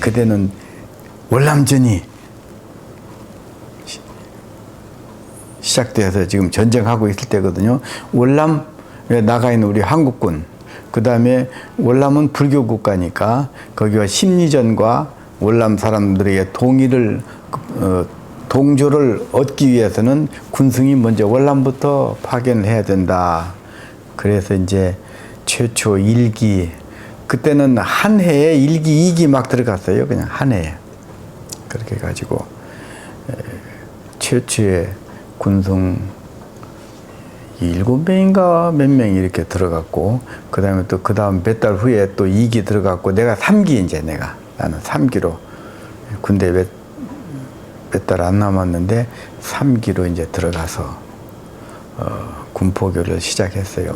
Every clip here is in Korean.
그때는 월남전이 시작돼서 지금 전쟁하고 있을 때거든요. 월남에 나가 있는 우리 한국군, 그 다음에 월남은 불교 국가니까 거기와 심리전과 월남 사람들에게 동조를 얻기 위해서는 군승이 먼저 월남부터 파견을 해야 된다. 그래서 이제 최초 1기, 그때는 한 해에 1기, 2기 막 들어갔어요. 그냥 한 해에. 그렇게 해가지고 최초의 군승 7명인가 몇 명이 이렇게 들어갔고, 그 다음에 또 그 다음 몇 달 후에 또 2기 들어갔고, 내가 3기 이제 나는 3기로 군대 몇 달 안 남았는데 3기로 이제 들어가서 군포교를 시작했어요.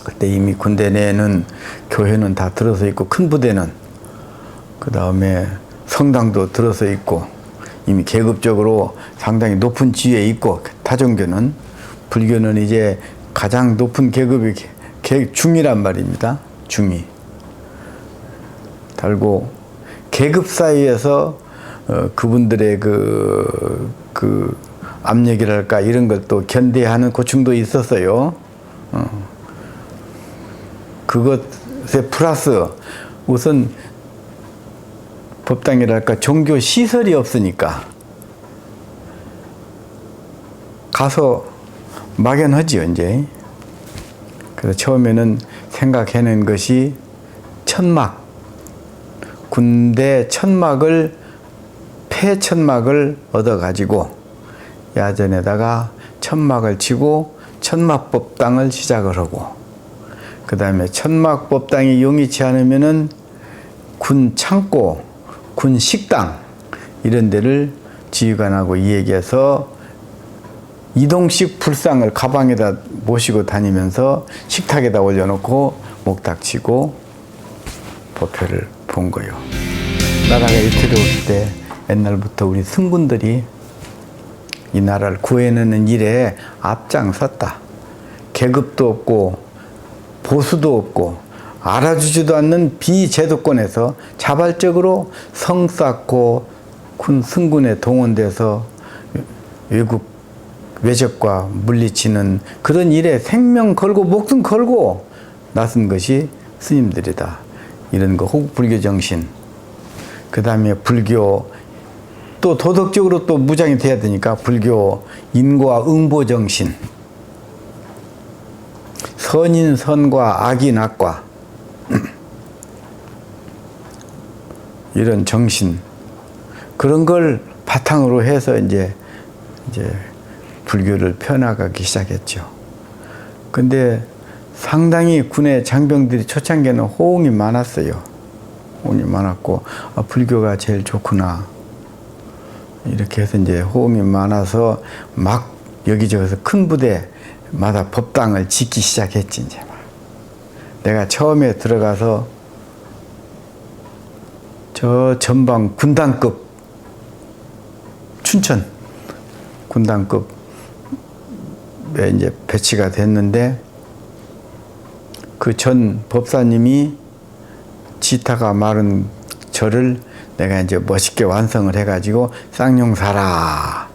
그때 이미 군대 내에는 교회는 다 들어서 있고, 큰 부대는 그 다음에 성당도 들어서 있고, 이미 계급적으로 상당히 높은 지위에 있고, 타종교는, 불교는 이제 가장 높은 계급이 중이란 말입니다. 중이. 달고 계급 사이에서 그분들의 그 압력이랄까 이런 걸 또 견뎌하는 고충도 있었어요. 그것에 플러스 우선 법당이랄까 종교 시설이 없으니까 가서 막연하지요, 이제. 그래서 처음에는 생각해낸 것이 천막, 군대 천막을, 폐천막을 얻어가지고 야전에다가 천막을 치고 천막법당을 시작을 하고, 그 다음에 천막법당이 용이치 않으면은 군 창고, 군 식당 이런 데를 지휘관하고 이야기해서 이동식 불상을 가방에다 모시고 다니면서 식탁에다 올려놓고 목탁 치고 법회를 본 거예요. 나라가 위태로울 때 옛날부터 우리 승군들이 이 나라를 구해내는 일에 앞장섰다. 계급도 없고 보수도 없고 알아주지도 않는 비제도권에서 자발적으로 성 쌓고 군 승군에 동원돼서 외국 외적과 물리치는 그런 일에 생명 걸고 목숨 걸고 나선 것이 스님들이다. 이런 거 호국불교 정신, 그 다음에 불교, 또 도덕적으로 또 무장이 돼야 되니까 불교 인과 응보 정신, 선인 선과 악인 악과 이런 정신, 그런 걸 바탕으로 해서 이제 불교를 펴나가기 시작했죠. 근데 상당히 군의 장병들이 초창기에는 호응이 많았어요. 호응이 많았고, 불교가 제일 좋구나. 이렇게 해서 이제 호응이 많아서 막 여기저기서 큰 부대마다 법당을 짓기 시작했지, 이제 막. 내가 처음에 들어가서 저 전방 군단급, 춘천 군단급 이제 배치가 됐는데, 그 전 법사님이 지타가 마른 절을 내가 이제 멋있게 완성을 해가지고 쌍용사라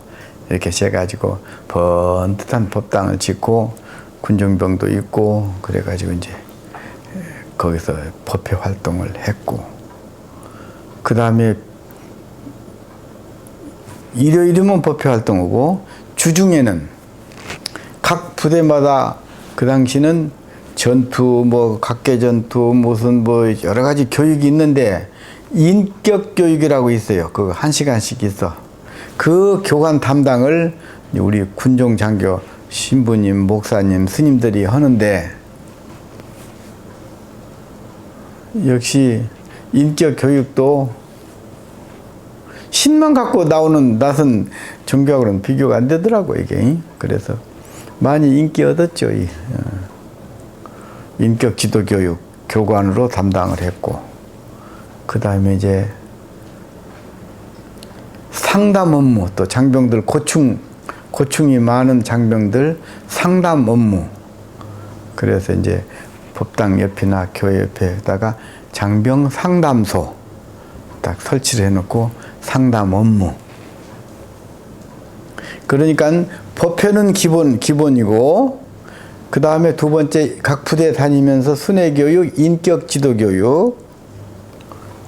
이렇게 해가지고 번듯한 법당을 짓고 군정병도 있고 그래가지고 이제 거기서 법회 활동을 했고, 그 다음에 일요일이면 법회 활동하고, 주중에는 각 부대마다 그 당시는 전투, 각계전투, 무슨 여러 가지 교육이 있는데, 인격 교육이라고 있어요. 그거 1시간씩 있어. 그 교관 담당을 우리 군종 장교 신부님, 목사님, 스님들이 하는데, 역시 인격 교육도 신만 갖고 나오는 낯은 종교하고는 비교가 안 되더라고, 이게. 그래서 많이 인기 얻었죠. 인격 지도 교육 교관으로 담당을 했고, 그 다음에 이제 상담 업무, 또 장병들 고충이 많은 장병들 상담 업무. 그래서 이제 법당 옆이나 교회 옆에다가 장병 상담소 딱 설치를 해놓고 상담 업무. 그러니까 법회는 기본이고, 그 다음에 두 번째 각 부대 다니면서 순회교육, 인격지도교육,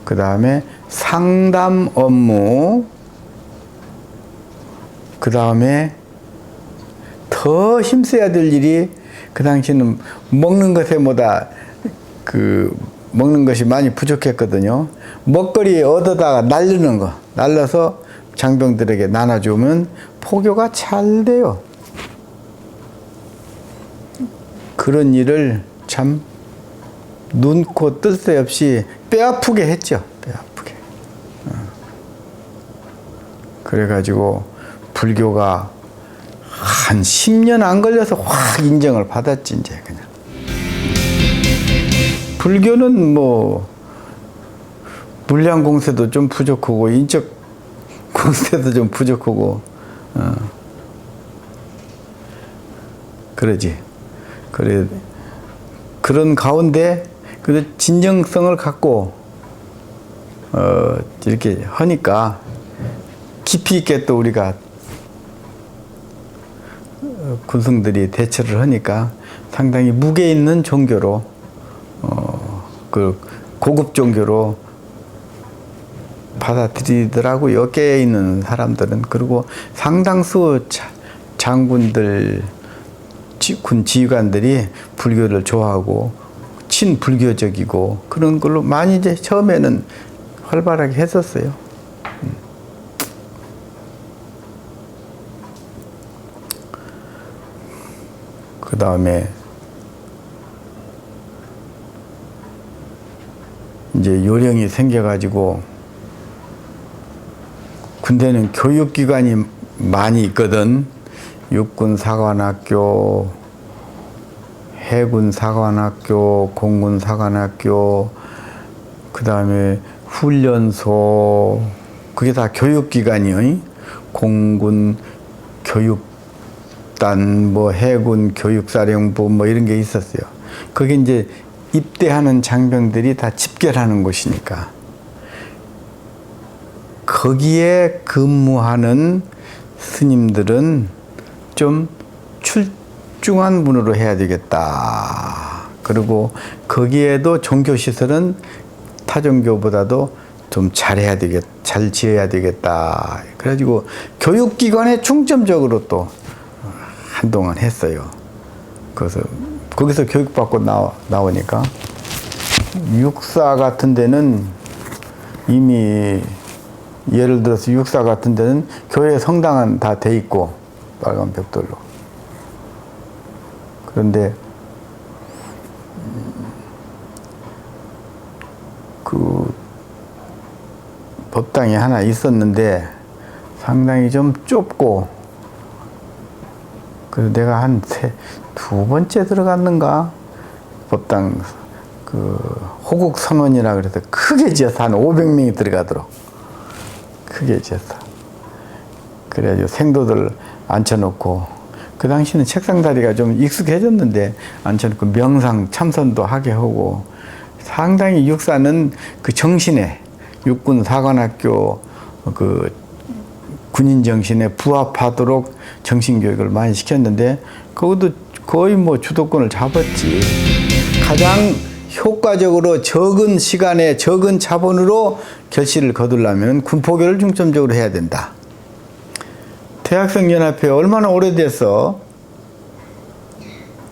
그 다음에 상담 업무, 그 다음에 더 힘써야 될 일이, 그 당시는 먹는 것에 먹는 것이 많이 부족했거든요. 먹거리 얻어다가 날르는 거, 날라서 장병들에게 나눠주면 포교가 잘 돼요. 그런 일을 참 눈, 코, 뜰 새 없이 뼈 아프게 했죠. 뼈 아프게. 그래가지고 불교가 한 10년 안 걸려서 확 인정을 받았지, 이제 그냥. 불교는 뭐 물량 공세도 좀 부족하고 인적 공세도 좀 부족하고 그러지. 그래, 그런 가운데 그래도 진정성을 갖고 이렇게 하니까 깊이 있게 또 우리가 군승들이 대처를 하니까 상당히 무게 있는 종교로 그 고급 종교로 받아들이더라고요. 여기에 있는 사람들은. 그리고 상당수 장군들, 군 지휘관들이 불교를 좋아하고 친불교적이고 그런 걸로 많이 이제 처음에는 활발하게 했었어요. 그 다음에 이제 요령이 생겨가지고 군대는 교육기관이 많이 있거든. 육군사관학교, 해군사관학교, 공군사관학교, 그 다음에 훈련소, 그게 다 교육기관이요. 공군 교육단, 뭐 해군 교육사령부 뭐 이런 게 있었어요. 그게 이제 입대하는 장병들이 다 집결하는 곳이니까 거기에 근무하는 스님들은 좀 출중한 분으로 해야 되겠다. 그리고 거기에도 종교시설은 타종교보다도 좀 잘 지어야 되겠다. 그래가지고 교육기관에 중점적으로 또 한동안 했어요. 그래서 거기서 교육받고 나오니까 육사 같은 데는 이미 예를 들어서 육사 같은 데는 교회 성당은 다 돼 있고 빨간 벽돌로. 그런데 그 법당이 하나 있었는데 상당히 좀 좁고, 그래서 내가 두 번째 들어갔는가? 법당 그 호국 선원이라 그래서 크게 지어서 한 500명이 들어가도록 크게 지었어. 그래가지고 생도들 앉혀놓고, 그 당시는 책상 자리가 좀 익숙해졌는데 앉혀놓고 명상 참선도 하게 하고, 상당히 육사는 그 정신에 육군 사관학교 그 군인 정신에 부합하도록 정신교육을 많이 시켰는데 그것도 거의 뭐 주도권을 잡았지. 가장 효과적으로 적은 시간에 적은 자본으로 결실을 거두려면 군포교를 중점적으로 해야 된다. 대학생연합회 얼마나 오래됐어?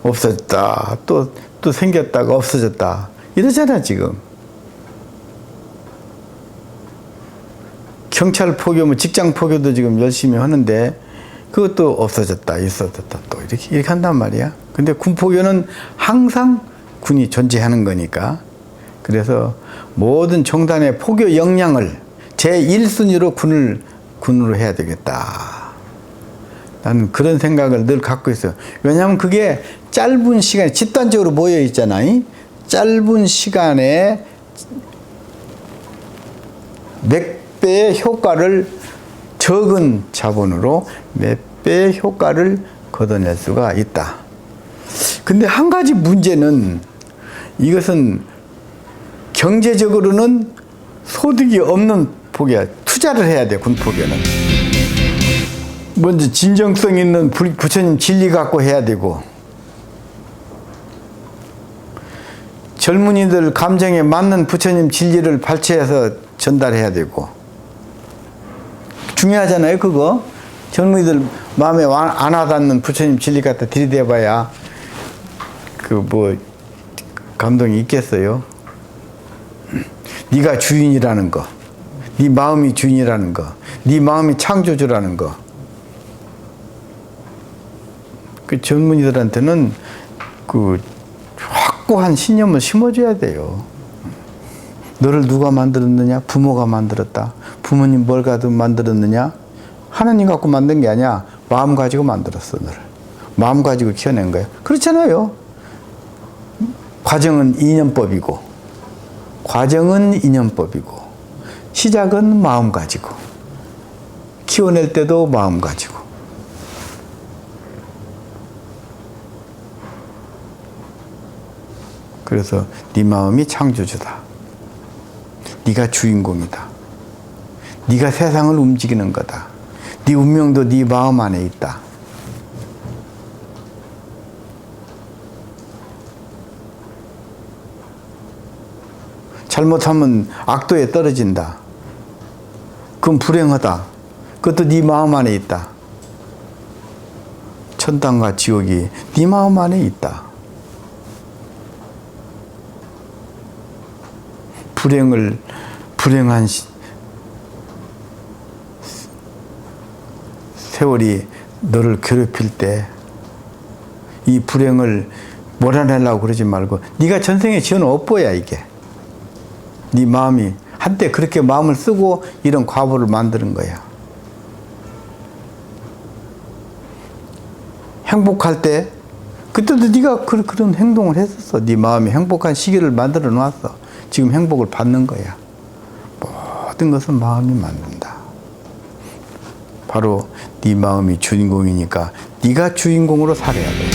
없어졌다. 또 생겼다가 없어졌다. 이러잖아 지금. 경찰 포교, 뭐 직장 포교도 지금 열심히 하는데 그것도 없어졌다, 있어졌다, 또 이렇게 한단 말이야. 근데 군포교는 항상 군이 존재하는 거니까. 그래서 모든 총단의 포교 역량을 제1순위로 군으로 해야 되겠다. 나는 그런 생각을 늘 갖고 있어요. 왜냐하면 그게 짧은 시간에 집단적으로 모여 있잖아요. 짧은 시간에 몇 배의 효과를, 적은 자본으로 몇 배의 효과를 걷어낼 수가 있다. 근데 한 가지 문제는, 이것은 경제적으로는 소득이 없는 복이야. 투자를 해야 돼, 군복에는. 먼저 진정성 있는 부처님 진리 갖고 해야 되고, 젊은이들 감정에 맞는 부처님 진리를 발췌해서 전달해야 되고, 중요하잖아요, 그거. 젊은이들 마음에 안 와닿는 부처님 진리 갖다 들이대봐야 감동이 있겠어요. 네가 주인이라는 거, 네 마음이 주인이라는 거, 네 마음이 창조주라는 거. 그 젊은이들한테는 확고한 신념을 심어줘야 돼요. 너를 누가 만들었느냐? 부모가 만들었다. 부모님 뭘 가지고 만들었느냐? 하나님 갖고 만든 게 아니야. 마음 가지고 만들었어, 너를. 마음 가지고 키워낸 거야. 그렇잖아요. 과정은 인연법이고, 시작은 마음 가지고, 키워낼 때도 마음 가지고. 그래서 네 마음이 창조주다. 네가 주인공이다. 네가 세상을 움직이는 거다. 네 운명도 네 마음 안에 있다. 잘못하면 악도에 떨어진다. 그건 불행하다. 그것도 네 마음 안에 있다. 천당과 지옥이 네 마음 안에 있다. 불행한 세월이 너를 괴롭힐 때 이 불행을 몰아내려고 그러지 말고, 네가 전생에 지은 업보야, 이게. 네 마음이 한때 그렇게 마음을 쓰고 이런 과보를 만드는 거야. 행복할 때 그때도 네가 그런 행동을 했었어. 네 마음이 행복한 시기를 만들어 놨어. 지금 행복을 받는 거야. 모든 것은 마음이 만든다. 바로 네 마음이 주인공이니까 네가 주인공으로 살아야 돼.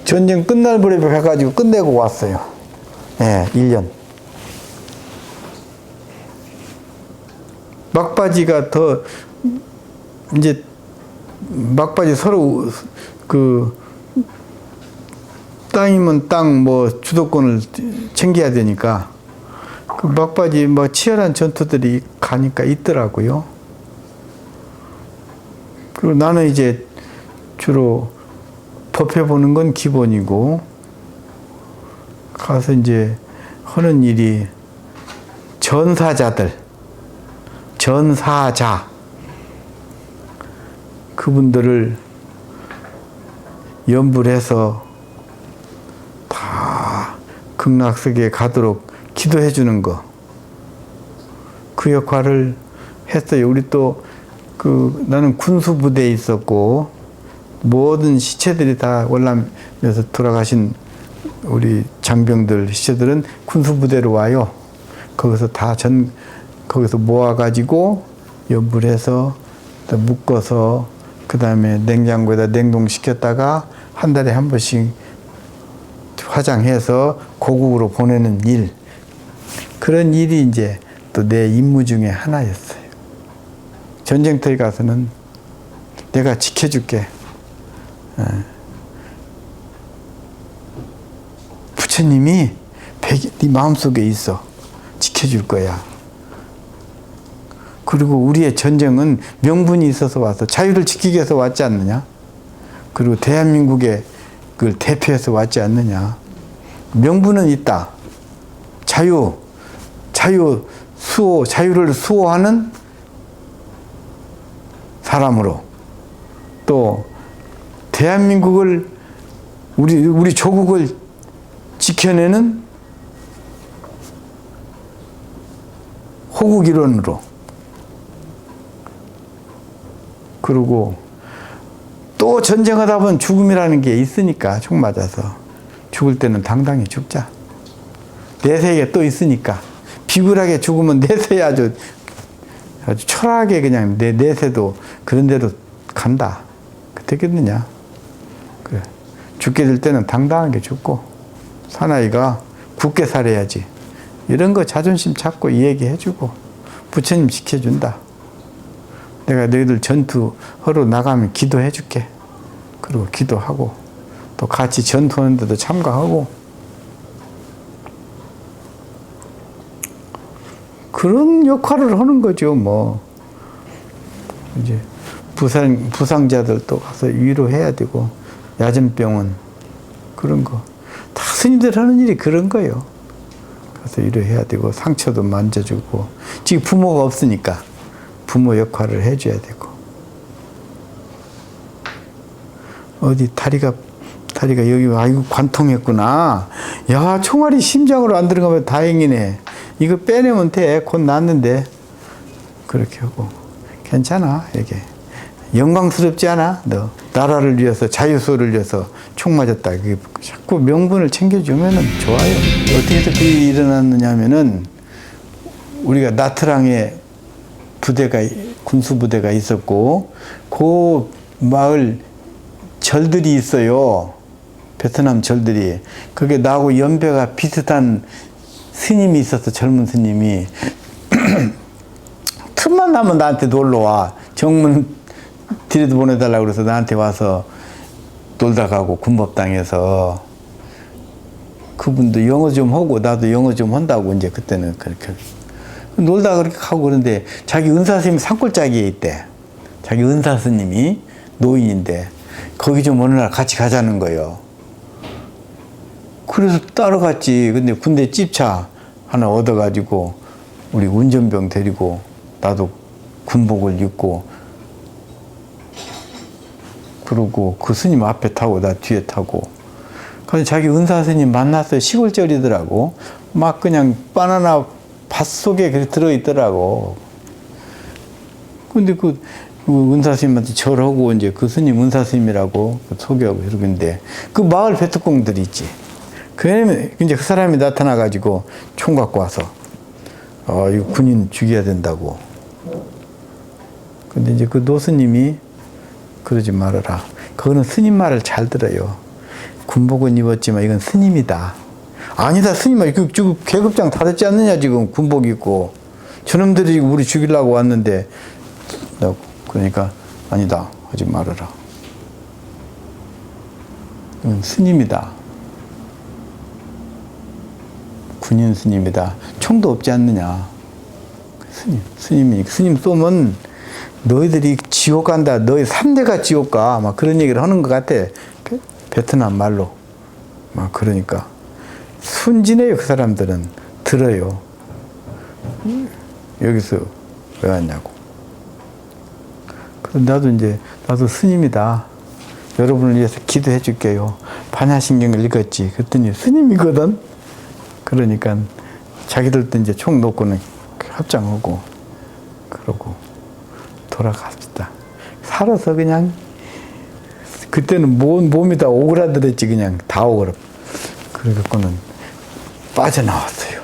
전쟁 끝날 무렵에 가가지고 끝내고 왔어요. 네, 1년. 막바지가 더 이제 막바지 서로 땅이면 땅 주도권을 챙겨야 되니까 그 막바지 치열한 전투들이 가니까 있더라고요. 그리고 나는 이제 주로 법회 보는 건 기본이고, 가서 이제 하는 일이 전사 그분들을 연불 해서 다 극락세계에 가도록 기도해 주는 거, 그 역할을 했어요. 우리 또 나는 군수부대에 있었고, 모든 시체들이 다 월남에서 돌아가신 우리 장병들 시체들은 군수부대로 와요. 거기서 거기서 모아가지고 연불해서 묶어서 그 다음에 냉장고에다 냉동시켰다가 한 달에 한 번씩 화장해서 고국으로 보내는 일, 그런 일이 이제 또 내 임무 중에 하나였어요. 전쟁터에 가서는 내가 지켜줄게. 부처님이 네 마음속에 있어. 지켜줄 거야. 그리고 우리의 전쟁은 명분이 있어서 와서 자유를 지키기 위해서 왔지 않느냐? 그리고 대한민국의 그걸 대표해서 왔지 않느냐? 명분은 있다. 자유를 수호하는 사람으로, 또 대한민국을 우리 조국을 지켜내는 호국일원으로, 그리고 또 전쟁하다 보면 죽음이라는 게 있으니까, 총 맞아서 죽을 때는 당당히 죽자. 내세에 또 있으니까. 비굴하게 죽으면 내세에 아주 초라하게 그냥 내세도 그런 데로 간다. 되겠느냐? 그래. 죽게 될 때는 당당하게 죽고, 사나이가 굳게 살아야지. 이런 거 자존심 찾고 얘기해주고 부처님 지켜준다. 내가 너희들 전투하러 나가면 기도해줄게. 그리고 기도하고 또 같이 전투하는 데도 참가하고 그런 역할을 하는 거죠. 뭐 이제 부상자들도 가서 위로해야 되고 야전병원 그런 거 다 스님들 하는 일이 그런 거예요. 가서 위로해야 되고 상처도 만져주고 지금 부모가 없으니까 부모 역할을 해줘야 되고 어디 다리가 여기 아이고 관통했구나. 야 총알이 심장으로 안 들어가면 다행이네. 이거 빼내면 돼. 곧 낫는데 그렇게 하고 괜찮아. 이게 영광스럽지 않아? 너 나라를 위해서 자유소를 위해서 총 맞았다. 그게 자꾸 명분을 챙겨주면은 좋아요. 어떻게 해서 그 일이 일어났느냐 하면은 우리가 나트랑에 군수 부대가 있었고 그 마을 절들이 있어요. 베트남 절들이. 그게 나하고 연배가 비슷한 스님이 있었어. 젊은 스님이. 틈만 나면 나한테 놀러 와. 정문 뒤에도 보내달라고 그래서 나한테 와서 놀다 가고 군법당에서 그분도 영어 좀 하고 나도 영어 좀 한다고 이제 그때는 그렇게 놀다 그렇게 하고 그런데 자기 은사 스님이 산골짜기에 있대. 자기 은사 스님이 노인인데 거기 좀 어느 날 같이 가자는 거예요. 그래서 따라갔지. 근데 군대 찝차 하나 얻어가지고 우리 운전병 데리고 나도 군복을 입고 그러고 그 스님 앞에 타고 나 뒤에 타고 그래서 자기 은사 스님 만났어요. 시골절이더라고. 막 그냥 바나나 밭 속에 그렇게 들어있더라고. 근데 그 은사 스님한테 절하고 이제 그 스님 은사 스님이라고 소개하고 이러는데 그 마을 베트공들이 있지. 그러면 이제 그 사람이 나타나가지고 총 갖고 와서 이거 군인 죽여야 된다고. 근데 이제 그 노스님이 그러지 말아라. 그거는 스님 말을 잘 들어요. 군복은 입었지만 이건 스님이다. 아니다 스님아 지금 계급장 다 됐지 않느냐 지금 군복 입고 저놈들이 우리 죽이려고 왔는데 그러니까 아니다 하지 말아라. 이건 스님이다. 군인 스님이다. 총도 없지 않느냐. 스님 쏘면 너희들이 지옥 간다. 너희 3대가 지옥 가. 막 그런 얘기를 하는 것 같아. 베트남 말로. 막 그러니까. 순진해요, 그 사람들은. 들어요. 여기서 왜 왔냐고. 나도 스님이다. 여러분을 위해서 기도해 줄게요. 반야신경을 읽었지. 그랬더니 스님이거든. 그러니까 자기들도 이제 총 놓고는 합장하고 그러고 돌아갑시다. 살아서 그냥 그때는 몸이 다 오그라들었지. 그냥 다 오그라. 그래갖고는 빠져나왔어요.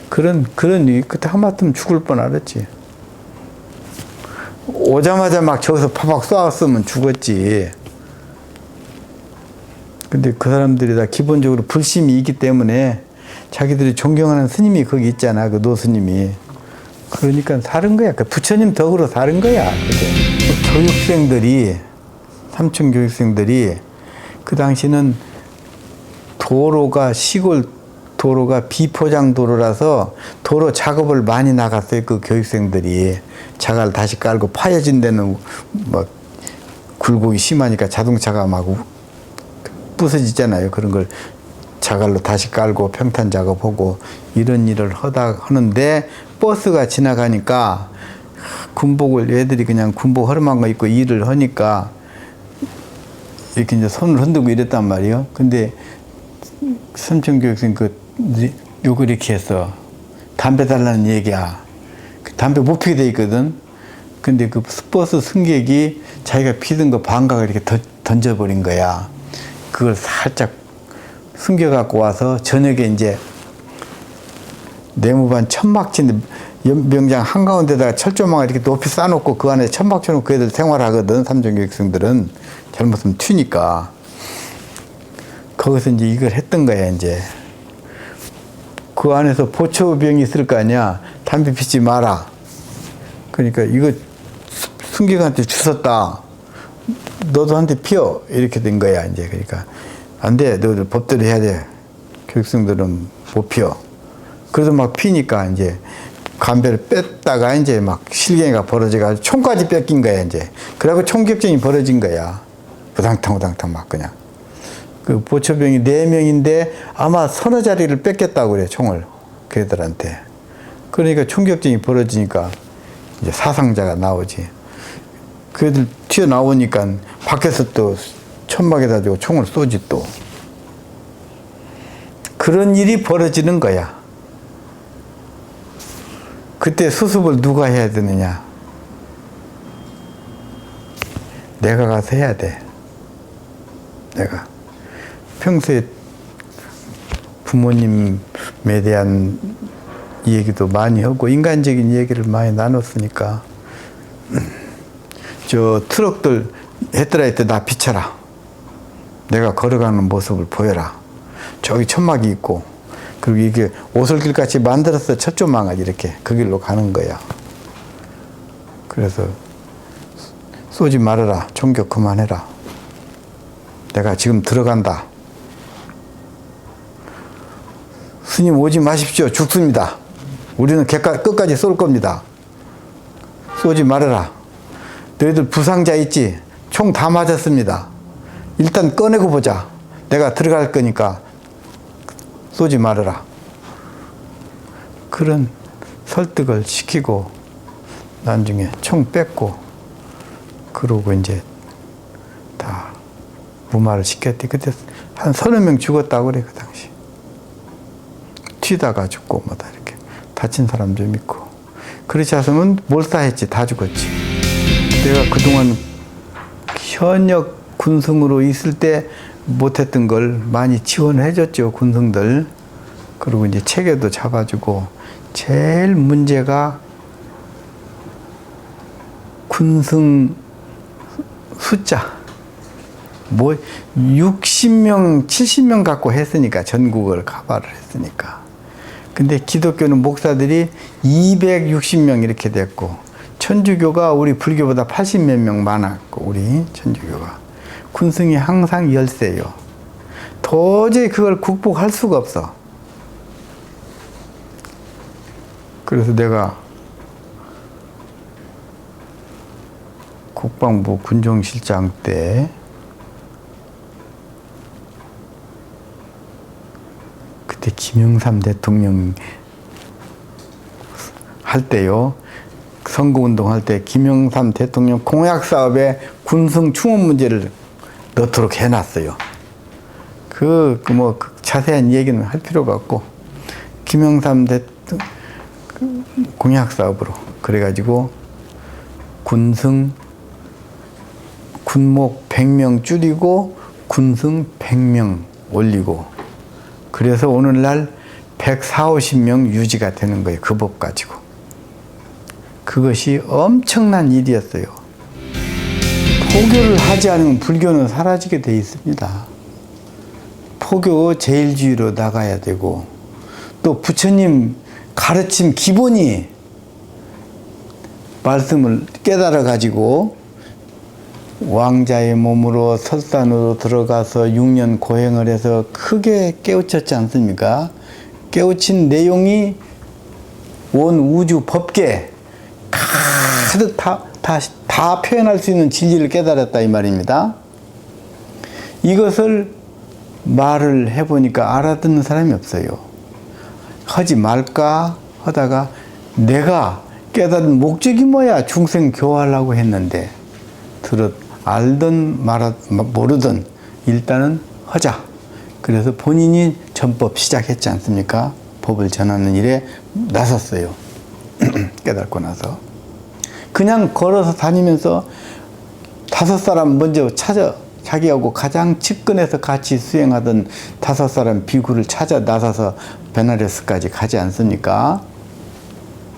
그때 하마터면 죽을 뻔 알았지. 오자마자 막 저기서 파박 쏘았으면 죽었지. 근데 그 사람들이 다 기본적으로 불심이 있기 때문에 자기들이 존경하는 스님이 거기 있잖아. 그 노스님이. 그러니까 사는 거야. 그 부처님 덕으로 사는 거야. 교육생들이, 삼촌 교육생들이 그 당시는 시골 도로가 비포장 도로라서 도로 작업을 많이 나갔어요. 그 교육생들이. 자갈 다시 깔고 파여진 데는 뭐 굴곡이 심하니까 자동차가 막 부서지잖아요. 그런 걸 자갈로 다시 깔고 평탄 작업하고 이런 일을 하는데 버스가 지나가니까 애들이 그냥 군복 허름한 거 입고 일을 하니까 이렇게 이제 손을 흔들고 이랬단 말이에요. 근데 삼촌교육생 요거 이렇게 해서 담배 달라는 얘기야. 담배 못 피게 돼 있거든. 근데 그 버스 승객이 자기가 피던 거 반각을 이렇게 던져버린 거야. 그걸 살짝 숨겨갖고 와서 저녁에 이제 네모반 천막친 연병장 한가운데다가 철조망을 이렇게 높이 쌓아놓고 그 안에 천막 쳐놓고 그 애들 생활하거든. 삼종교육생들은 잘못하면 튀니까. 거기서 이제 이걸 했던 거야. 이제 그 안에서 보초병이 있을 거 아니야. 담배 피지 마라. 그러니까 이거 승객한테 주웠다. 너도 한 대 피워. 이렇게 된 거야, 이제. 그러니까 안 돼. 너들 법대로 해야 돼. 교육생들은 못 피워. 그래도 막 피니까 이제 담배를 뺐다가 이제 막 실갱이가 벌어져가지고 총까지 뺏긴 거야, 이제. 그래갖고 총격전이 벌어진 거야. 우당탕 막 그냥. 그 보초병이 4명인데 아마 서너 자리를 뺏겼다고 그래, 총을. 걔들한테. 그러니까 총격전이 벌어지니까 이제 사상자가 나오지. 그애들 튀어나오니까 밖에서 또 천막에다 대고 총을 쏘지 또. 그런 일이 벌어지는 거야. 그때 수습을 누가 해야 되느냐? 내가 가서 해야 돼. 내가. 평소에 부모님에 대한 얘기도 많이 하고 인간적인 얘기를 많이 나눴으니까 저 트럭들 헤드라이트 나 비춰라. 내가 걸어가는 모습을 보여라. 저기 천막이 있고 그리고 이게 오솔길 같이 만들어서 첫조망을 이렇게 그 길로 가는 거야. 그래서 쏘지 말아라. 총격 그만해라. 내가 지금 들어간다. 스님 오지 마십시오. 죽습니다. 우리는 끝까지 쏠 겁니다. 쏘지 말아라. 너희들 부상자 있지? 총 다 맞았습니다. 일단 꺼내고 보자. 내가 들어갈 거니까 쏘지 말아라. 그런 설득을 시키고 나중에 총 뺐고 그러고 이제 다 무마를 시켰대. 그때 한 30명 죽었다고 그래, 그 당시. 튀다가 죽고 뭐다 이렇게 다친 사람 좀 있고. 그렇지 않으면 몰사했지. 다 죽었지. 내가 그동안 현역 군승으로 있을 때 못했던 걸 많이 지원해 줬죠, 군승들. 그리고 이제 체계도 잡아주고. 제일 문제가 군승 숫자. 뭐 60명, 70명 갖고 했으니까, 전국을 카바를 했으니까. 근데 기독교는 목사들이 260명 이렇게 됐고, 천주교가 우리 불교보다 80몇 명 많았고, 우리 천주교가. 군승이 항상 열세요. 도저히 그걸 극복할 수가 없어. 그래서 내가 국방부 군종실장 때 그때 김영삼 대통령 할 때요. 선거운동 할 때 김영삼 대통령 공약사업에 군승 충원 문제를 넣도록 해놨어요. 그 자세한 얘기는 할 필요가 없고, 김영삼 대통령 공약사업으로. 그래가지고 군승, 군목 100명 줄이고 군승 100명 올리고, 그래서 오늘날 140, 50명 유지가 되는 거예요. 그 법 가지고. 그것이 엄청난 일이었어요. 포교를 하지 않으면 불교는 사라지게 돼 있습니다. 포교 제일주의로 나가야 되고, 또 부처님 가르침 기본이 말씀을 깨달아 가지고 왕자의 몸으로 설산으로 들어가서 6년 고행을 해서 크게 깨우쳤지 않습니까? 깨우친 내용이 온 우주 법계 가득 다 표현할 수 있는 진리를 깨달았다 이 말입니다. 이것을 말을 해보니까 알아듣는 사람이 없어요. 하지 말까 하다가 내가 깨달은 목적이 뭐야? 중생 교화하려고 했는데 알든 모르든 일단은 하자. 그래서 본인이 전법 시작했지 않습니까? 법을 전하는 일에 나섰어요. 깨닫고 나서. 그냥 걸어서 다니면서 5사람 먼저 찾아, 자기하고 가장 측근에서 같이 수행하던 5사람 비구를 찾아 나서서 베나레스까지 가지 않습니까?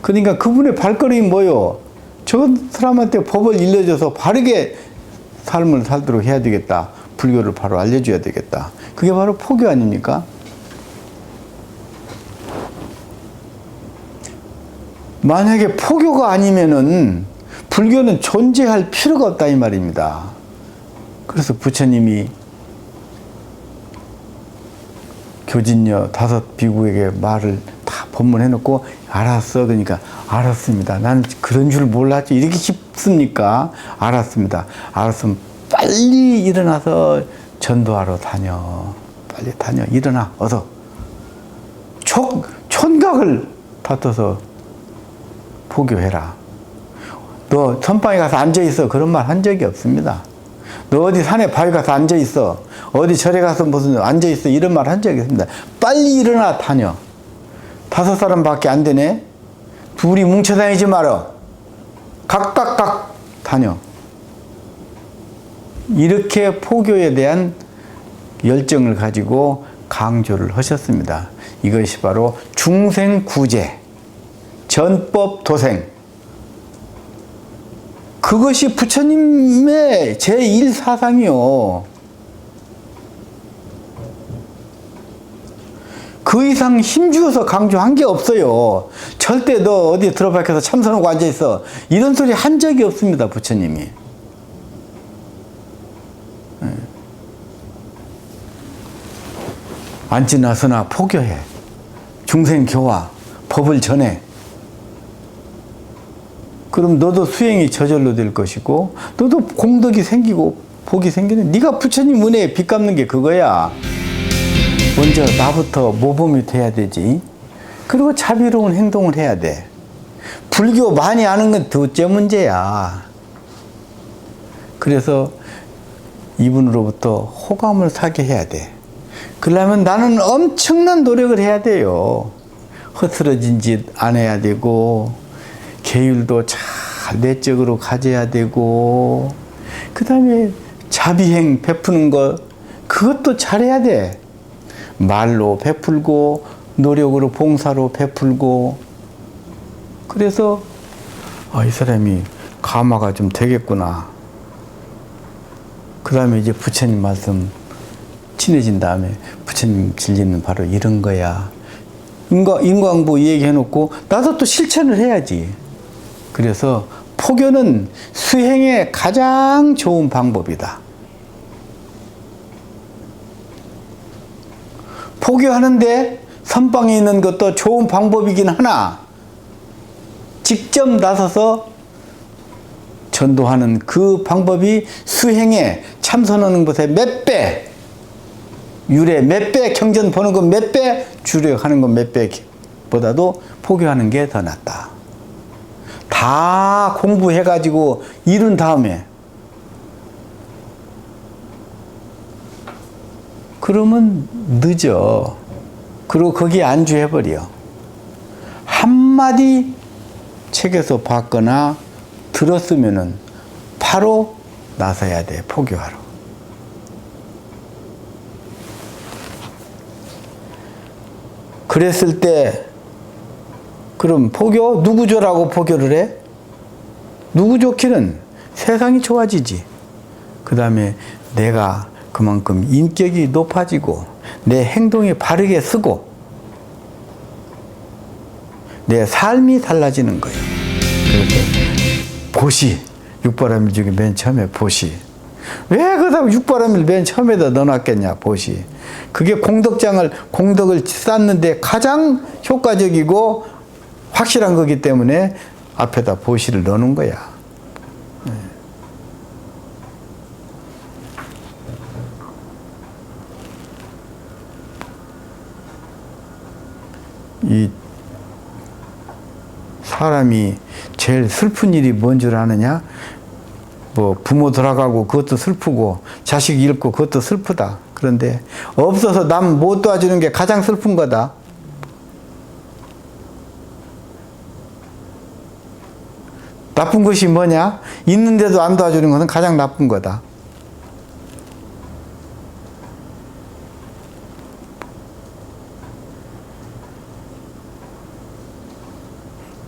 그러니까 그분의 발걸음이 뭐요? 저 사람한테 법을 일러줘서 바르게 삶을 살도록 해야 되겠다. 불교를 바로 알려줘야 되겠다. 그게 바로 포교 아닙니까? 만약에 포교가 아니면은 불교는 존재할 필요가 없다 이 말입니다. 그래서 부처님이 교진녀 5 비구에게 말을 다 법문해 놓고 알았어. 그러니까 알았습니다. 난 그런 줄 몰랐죠. 이렇게 쉽습니까? 알았습니다. 알았으면 빨리 일어나서 전도하러 다녀. 빨리 다녀. 일어나. 어서. 촌각을 다퉈서 포교해라. 너 선방에 가서 앉아있어. 그런 말 한 적이 없습니다. 너 어디 산에 바위 가서 앉아있어. 어디 절에 가서 무슨 앉아있어. 이런 말 한 적이 없습니다. 빨리 일어나 다녀. 5 사람밖에 안 되네. 둘이 뭉쳐 다니지 말어. 각각 다녀. 이렇게 포교에 대한 열정을 가지고 강조를 하셨습니다. 이것이 바로 중생구제, 전법도생. 그것이 부처님의 제1사상이요. 그 이상 힘주어서 강조한 게 없어요. 절대 너 어디 들어박혀서 참선하고 앉아있어. 이런 소리 한 적이 없습니다. 부처님이. 앉으나 서나 포교해. 중생교화, 법을 전해. 그럼 너도 수행이 저절로 될 것이고 너도 공덕이 생기고 복이 생기는, 네가 부처님 은혜에 빚 갚는 게 그거야. 먼저 나부터 모범이 돼야 되지. 그리고 자비로운 행동을 해야 돼. 불교 많이 아는 건 둘째 문제야. 그래서 이분으로부터 호감을 사게 해야 돼. 그러려면 나는 엄청난 노력을 해야 돼요. 흐트러진 짓 안 해야 되고, 계율도 잘 내적으로 가져야 되고, 그 다음에 자비행 베푸는 것, 그것도 잘해야 돼. 말로 베풀고, 노력으로 봉사로 베풀고. 그래서 이 사람이 가마가 좀 되겠구나. 그 다음에 이제 부처님 말씀 친해진 다음에 부처님 진리는 바로 이런 거야. 인과응보 얘기해놓고 나도 또 실천을 해야지. 그래서 포교는 수행의 가장 좋은 방법이다. 포교하는데 선방에 있는 것도 좋은 방법이긴 하나, 직접 나서서 전도하는 그 방법이 수행에 참선하는 것의 몇 배, 유래 몇 배, 경전 보는 것 몇 배, 주력하는 것 몇 배보다도 포교하는 게 더 낫다. 다 공부해가지고 이룬 다음에 그러면 늦어. 그리고 거기에 안주해버려. 한마디 책에서 봤거나 들었으면은 바로 나서야 돼. 포교하러. 그랬을 때 그럼 포교? 누구 좋라고 포교를 해? 누구 좋기는 세상이 좋아지지. 그 다음에 내가 그만큼 인격이 높아지고 내 행동이 바르게 쓰고 내 삶이 달라지는 거예요. 그래서 보시, 육바라밀 중에 맨 처음에 보시. 왜 그러다 육바라밀 맨 처음에다 넣어놨겠냐, 보시. 그게 공덕을 쌓는데 가장 효과적이고 확실한 거기 때문에 앞에다 보시를 넣는 거야. 이 사람이 제일 슬픈 일이 뭔 줄 아느냐? 뭐 부모 돌아가고 그것도 슬프고 자식 잃고 그것도 슬프다. 그런데 없어서 남 못 도와주는 게 가장 슬픈 거다. 나쁜 것이 뭐냐? 있는데도 안 도와주는 것은 가장 나쁜 거다.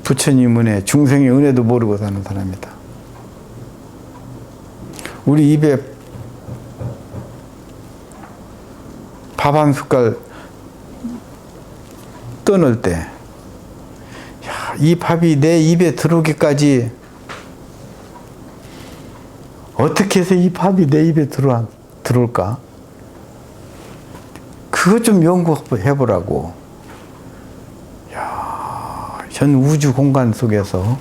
부처님 은혜, 중생의 은혜도 모르고 사는 사람이다. 우리 입에 밥 한 숟갈 떠넣을 때, 야, 이 밥이 내 입에 들어오기까지 어떻게 해서 이 밥이 내 입에 들어올까? 그것 좀 연구해 보라고. 야, 전 우주 공간 속에서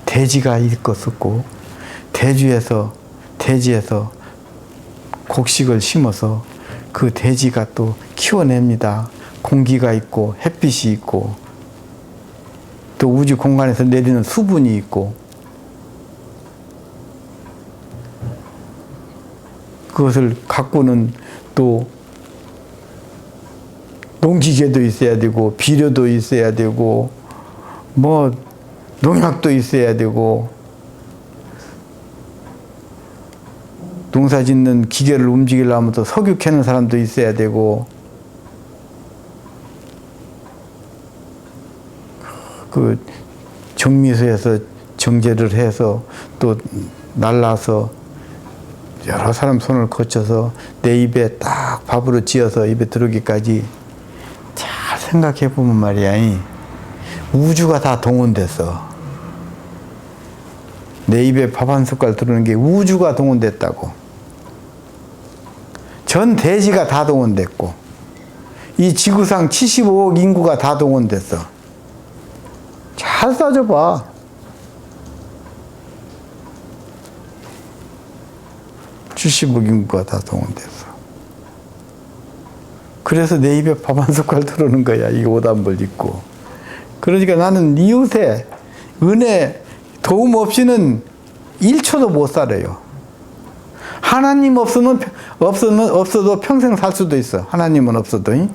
대지가 있었고, 대지에서 곡식을 심어서 그 대지가 또 키워냅니다. 공기가 있고, 햇빛이 있고, 또 우주 공간에서 내리는 수분이 있고, 그것을 가꾸는 또 농기계도 있어야 되고, 비료도 있어야 되고, 뭐 농약도 있어야 되고, 농사 짓는 기계를 움직이려면 또 석유 캐는 사람도 있어야 되고, 그 정미소에서 정제를 해서 또 날라서 여러 사람 손을 거쳐서 내 입에 딱 밥으로 지어서 입에 들어오기까지 잘 생각해 보면 말이야, 우주가 다 동원됐어. 내 입에 밥 한 숟갈 들어오는 게 우주가 동원됐다고. 전 대지가 다 동원됐고, 이 지구상 75억 인구가 다 동원됐어. 잘 따져봐. (70억) 인구가 다 동원됐어. 그래서 내 입에 밥 한 숟갈 들어오는 거야, 이 옷 한 벌 입고. 그러니까 나는 이웃의 은혜 도움 없이는 1초도 못 살아요. 하나님 없어도 평생 살 수도 있어. 하나님은 없어도.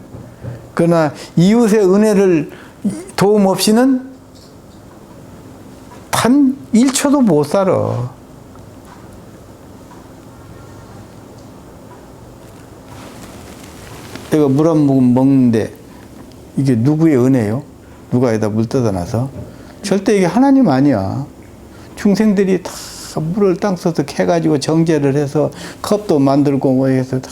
그러나 이웃의 은혜를 도움 없이는 단 1초도 못 살아. 내가 물 한 모금 먹는데 이게 누구의 은혜요? 누가 여기다 물 떠다 놔서? 절대 이게 하나님 아니야. 중생들이 다 물을 땅속에서 캐가지고 정제를 해서 컵도 만들고 뭐 해서 다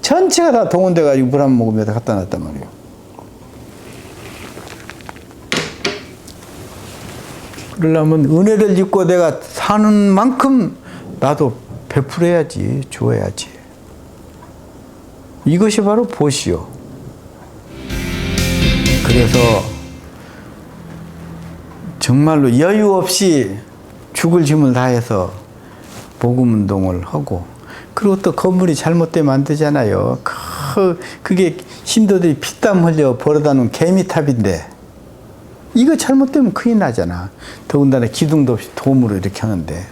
전체가 다 동원돼가지고 물 한 모금에다 갖다 놨단 말이에요. 그러려면 은혜를 입고 내가 사는 만큼 나도 베풀어야지, 줘야지. 이것이 바로 보시오. 그래서 정말로 여유 없이 죽을 힘을 다해서 복음 운동을 하고, 그리고 또 건물이 잘못되면 안 되잖아요. 그게 신도들이 피땀 흘려 벌어다 놓은 개미탑인데 이거 잘못되면 큰일 나잖아. 더군다나 기둥도 없이 돔으로 이렇게 하는데,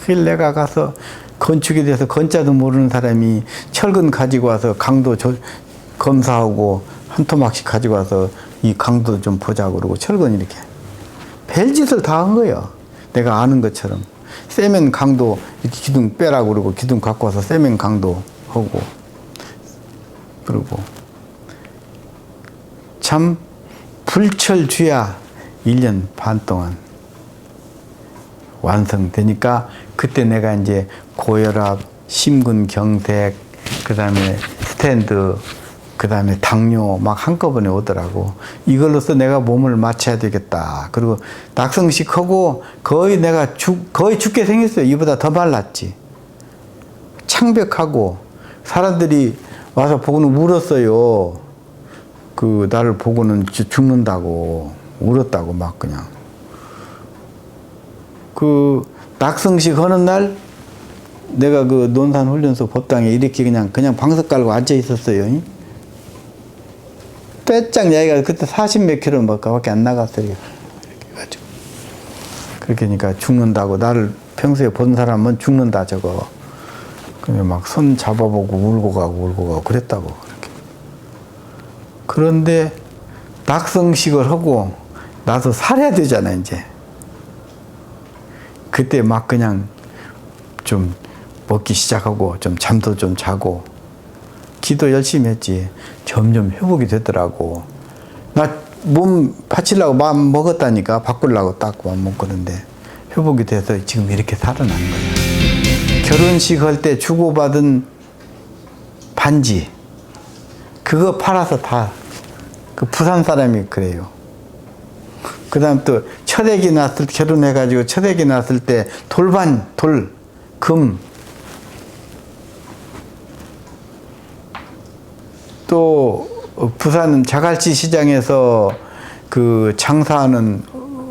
내가 가서 건축에 대해서 건자도 모르는 사람이 철근 가지고 와서 강도 검사하고 한 토막씩 가지고 와서 이 강도 좀 보자고 그러고 철근 이렇게 별짓을 다 한 거예요. 내가 아는 것처럼. 세면 강도 이렇게 기둥 빼라고 그러고 기둥 갖고 와서 세면 강도 하고, 그리고 참 불철주야 1년 반 동안 완성되니까 그때 내가 이제 고혈압, 심근경색, 그 다음에 스탠드, 그 다음에 당뇨 막 한꺼번에 오더라고. 이걸로써 내가 몸을 맞춰야 되겠다. 그리고 낙성식 하고 거의 내가 거의 죽게 생겼어요. 이보다 더 말랐지. 창백하고 사람들이 와서 보고는 울었어요. 그 나를 보고는 죽는다고 울었다고 막 그냥. 그 낙성식 하는 날 내가 그 논산훈련소 법당에 이렇게 그냥 방석 깔고 앉아 있었어요. 빼짝 야기가 그때 40몇 킬로밖에 안 나갔어요. 이렇게 해가지고. 그렇게 하니까 죽는다고, 나를 평소에 본 사람은 죽는다 저거. 그냥 막 손 잡아보고 울고 가고 그랬다고. 그렇게. 그런데 낙성식을 하고 나도 살아야 되잖아 이제. 그때 막 그냥 좀 먹기 시작하고 좀 잠도 좀 자고 기도 열심히 했지. 점점 회복이 되더라고. 나 몸 바치려고 마음 먹었다니까. 바꾸려고 딱 마음 먹었는데 회복이 돼서 지금 이렇게 살아난 거야. 결혼식 할 때 주고받은 반지 그거 팔아서 다 그 부산 사람이 그래요. 그 다음 또 첫 애기 낳았을 때, 결혼해가지고 첫 애기 낳았을 때 돌반, 돌, 금. 또 부산 자갈치 시장에서 그 장사하는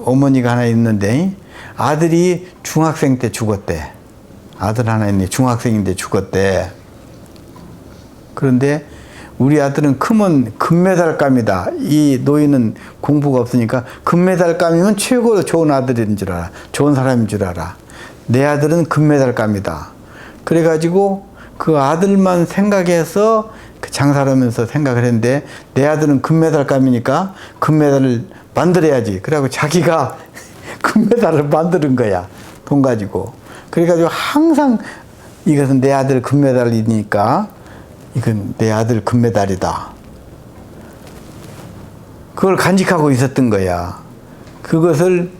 어머니가 하나 있는데 아들이 중학생 때 죽었대. 아들 하나 있는데 중학생인데 죽었대. 그런데 우리 아들은 크면 금메달감이다. 이 노인은 공부가 없으니까 금메달감이면 최고로 좋은 아들인 줄 알아. 좋은 사람인 줄 알아. 내 아들은 금메달감이다. 그래가지고 그 아들만 생각해서 그 장사를 하면서 생각을 했는데 내 아들은 금메달감이니까 금메달을 만들어야지. 그래가지고 자기가 금메달을 만드는 거야. 돈 가지고. 그래가지고 항상 이것은 내 아들 금메달이니까 이건 내 아들 금메달이다. 그걸 간직하고 있었던 거야. 그것을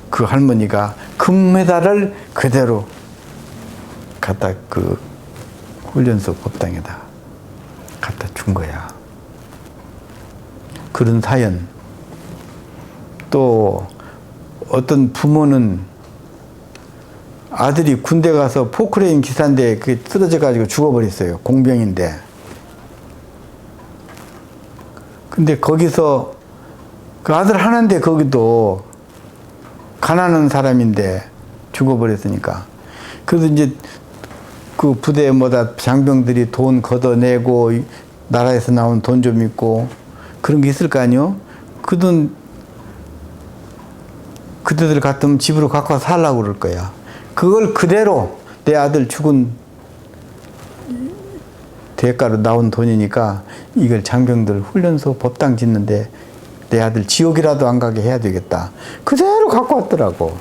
그 할머니가 금메달을 그대로 갖다 그 훈련소 법당에다 갖다 준 거야. 그런 사연. 또 어떤 부모는 아들이 군대 가서 포크레인 기사인데 그게 쓰러져 가지고 죽어버렸어요. 공병인데. 근데 거기서 그 아들 하나인데 거기도 가난한 사람인데 죽어버렸으니까. 그래서 이제 그 부대마다 장병들이 돈 걷어내고 나라에서 나온 돈 좀 있고 그런 게 있을 거 아니요? 그 돈 그대들 같으면 집으로 갖고 와서 살라고 그럴 거야. 그걸 그대로 내 아들 죽은 대가로 나온 돈이니까 이걸 장병들 훈련소 법당 짓는데 내 아들 지옥이라도 안 가게 해야 되겠다. 그대로 갖고 왔더라고.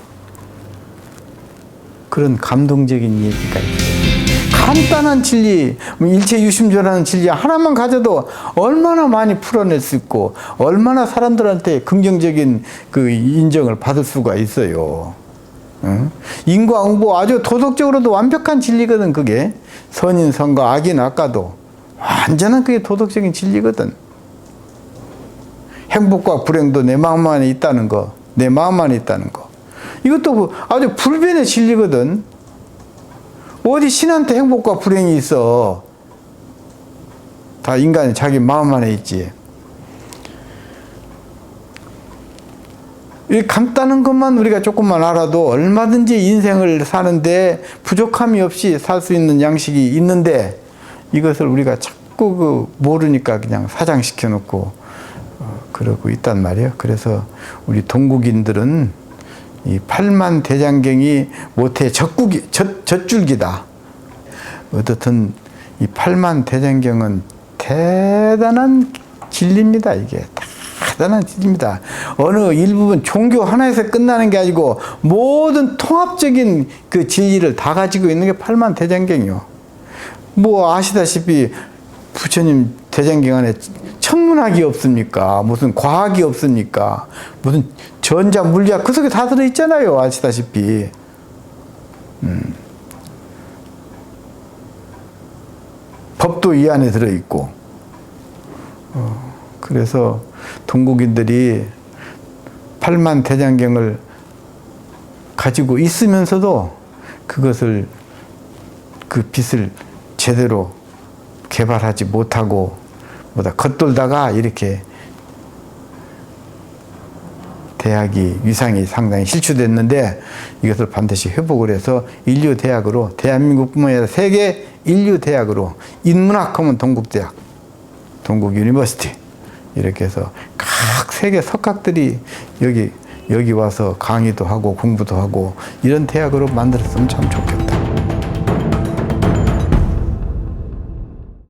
그런 감동적인 얘기가 있어요. 간단한 진리, 일체유심조라는 진리 하나만 가져도 얼마나 많이 풀어낼 수 있고 얼마나 사람들한테 긍정적인 그 인정을 받을 수가 있어요. 응? 인과응보 아주 도덕적으로도 완벽한 진리거든. 그게 선인 선과 악인 악과도 완전한 그게 도덕적인 진리거든. 행복과 불행도 내 마음 안에 있다는 거, 내 마음 안에 있다는 거. 이것도 아주 불변의 진리거든. 어디 신한테 행복과 불행이 있어. 다 인간이 자기 마음 안에 있지. 이 간단한 것만 우리가 조금만 알아도 얼마든지 인생을 사는데 부족함이 없이 살 수 있는 양식이 있는데 이것을 우리가 자꾸 그 모르니까 그냥 사장시켜 놓고 그러고 있단 말이에요. 그래서 우리 동국인들은 이 팔만대장경이 못해 젖줄기다. 어떻든 이 팔만대장경은 대단한 진리입니다. 이게 대단한 진리입니다. 어느 일부분 종교 하나에서 끝나는 게 아니고 모든 통합적인 그 진리를 다 가지고 있는 게 팔만대장경이요. 뭐 아시다시피 부처님 대장경 안에 천문학이 없습니까? 무슨 과학이 없습니까? 무슨 전자, 물리학 그 속에 다 들어있잖아요. 아시다시피. 법도 이 안에 들어있고. 그래서 동국인들이 팔만대장경을 가지고 있으면서도 그것을 그 빛을 제대로 개발하지 못하고 뭐다 겉돌다가 이렇게 대학이 위상이 상당히 실추됐는데 이것을 반드시 회복을 해서 인류 대학으로 대한민국뿐만 아니라 세계 인류 대학으로 인문학하면 동국대학, 동국 유니버시티 이렇게 해서 각 세계 석학들이 여기 와서 강의도 하고 공부도 하고 이런 대학으로 만들었으면 참 좋겠다.